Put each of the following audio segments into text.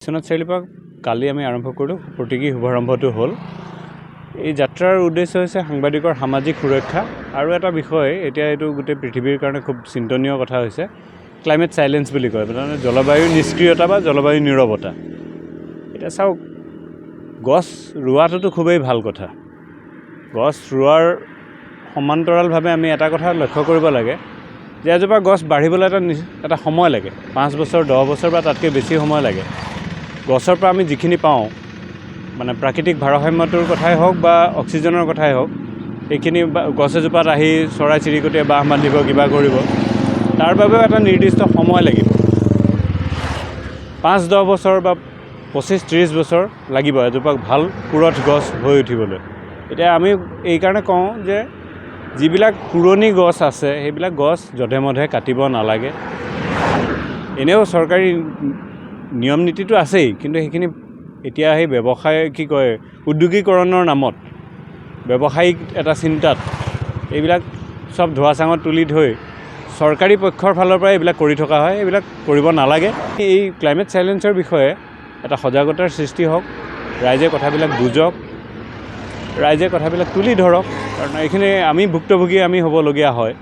বিশ্বনাথ চাৰিআলিৰ পৰা কালি আমি আৰম্ভ কৰিলোঁ প্ৰতীকী শুভাৰম্ভটো হ'ল। এই যাত্ৰাৰ উদ্দেশ্য হৈছে সাংবাদিকৰ সামাজিক সুৰক্ষা আৰু এটা বিষয় এতিয়া এইটো গোটেই পৃথিৱীৰ কাৰণে খুব চিন্তনীয় কথা হৈছে ক্লাইমেট চাইলেঞ্চ বুলি কয়, মানে জলবায়ুৰ নিষ্ক্ৰিয়তা বা জলবায়ুৰ নীৰৱতা। এতিয়া চাওক, গছ ৰোৱাটোতো খুবেই ভাল কথা। গছ ৰোৱাৰ সমান্তৰালভাৱে আমি এটা কথা লক্ষ্য কৰিব লাগে যে এজোপা গছ বাঢ়িবলৈ এটা সময় লাগে, 5 বছৰ 10 বছৰ বা তাতকৈ বেছি সময় লাগে। গছৰ পৰা আমি যিখিনি পাওঁ, মানে প্ৰাকৃতিক ভাৰসাম্যটোৰ কথাই হওক বা অক্সিজেনৰ কথাই হওক, এইখিনি গছ এজোপাত আহি চৰাই চিৰিকটিয়ে বাঁহ বান্ধিব, কিবা কৰিব, তাৰ বাবেও এটা নিৰ্দিষ্ট সময় লাগিব। 5-10 বছৰ বা 25-30 বছৰ লাগিব এজোপা ভাল পুৰঠ গছ হৈ উঠিবলৈ। এতিয়া আমি এইকাৰণে কওঁ যে যিবিলাক পুৰণি গছ আছে সেইবিলাক গছ যধে মধে কাটিব নালাগে। এনেও চৰকাৰী নিয়ম নীতিটো আছেই, কিন্তু সেইখিনি এতিয়া সেই ব্যৱসায় উদ্যোগীকৰণৰ নামত ব্যৱসায়িক এটা চিন্তাত এইবিলাক চব ধোঁৱা চাঙত তুলি থৈ চৰকাৰী পক্ষৰ ফালৰ পৰা এইবিলাক কৰি থকা হয়। এইবিলাক কৰিব নালাগে। এই ক্লাইমেট চাইলেঞ্চৰ বিষয়ে এটা সজাগতাৰ সৃষ্টি হওক, ৰাইজে কথাবিলাক বুজক, ৰাইজে কথাবিলাক তুলি ধৰক, কাৰণ এইখিনি আমি ভুক্তভোগী আমি হ'বলগীয়া হয়,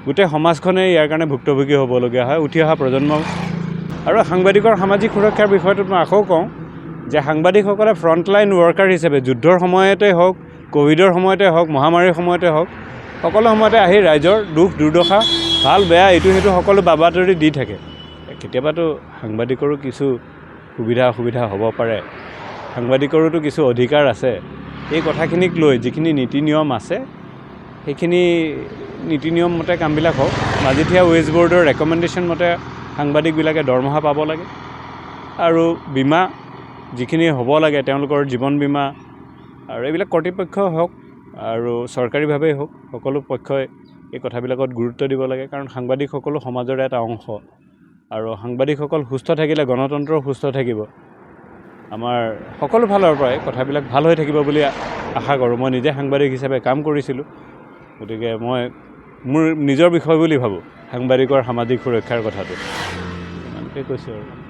গোটেই সমাজখনে ইয়াৰ কাৰণে ভুক্তভোগী হ'বলগীয়া হয়, উঠি অহা প্ৰজন্ম। আৰু সাংবাদিকৰ সামাজিক সুৰক্ষাৰ বিষয়টোত মই আকৌ কওঁ যে সাংবাদিকসকলে ফ্ৰণ্টলাইন ৱৰ্কাৰ হিচাপে যুদ্ধৰ সময়তে হওক, ক'ভিডৰ সময়তে হওক, মহামাৰীৰ সময়তে হওক, সকলো সময়তে আহি ৰাইজৰ দুখ দুৰ্দশা, ভাল বেয়া এইটো সেইটো সকলো বাবাতৰি দি থাকে। কেতিয়াবাতো সাংবাদিকৰো কিছু সুবিধা অসুবিধা হ'ব পাৰে, সাংবাদিকৰোতো কিছু অধিকাৰ আছে। এই কথাখিনিক লৈ যিখিনি নীতি নিয়ম আছে সেইখিনি নীতি নিয়ম মতে কামবিলাক হওক। মাজিথিয়া ৱেজ বৰ্ডৰ ৰেকমেণ্ডেশ্যন মতে সাংবাদিকবিলাকে দৰমহা পাব লাগে, আৰু বীমা যিখিনি হ'ব লাগে তেওঁলোকৰ জীৱন বীমা আৰু এইবিলাক কৰ্তৃপক্ষই হওক আৰু চৰকাৰীভাৱেই হওক, সকলো পক্ষই এই কথাবিলাকত গুৰুত্ব দিব লাগে। কাৰণ সাংবাদিকসকলো সমাজৰ এটা অংশ, আৰু সাংবাদিকসকল সুস্থ থাকিলে গণতন্ত্ৰও সুস্থ থাকিব। আমাৰ সকলো ফালৰ পৰাই কথাবিলাক ভাল হৈ থাকিব বুলি আশা কৰোঁ। মই নিজে সাংবাদিক হিচাপে কাম কৰিছিলোঁ, গতিকে মই মোৰ নিজৰ বিষয় বুলি ভাবোঁ সাংবাদিকৰ সামাজিক সুৰক্ষাৰ কথাটো। ইমানকৈ কৈছোঁ আৰু।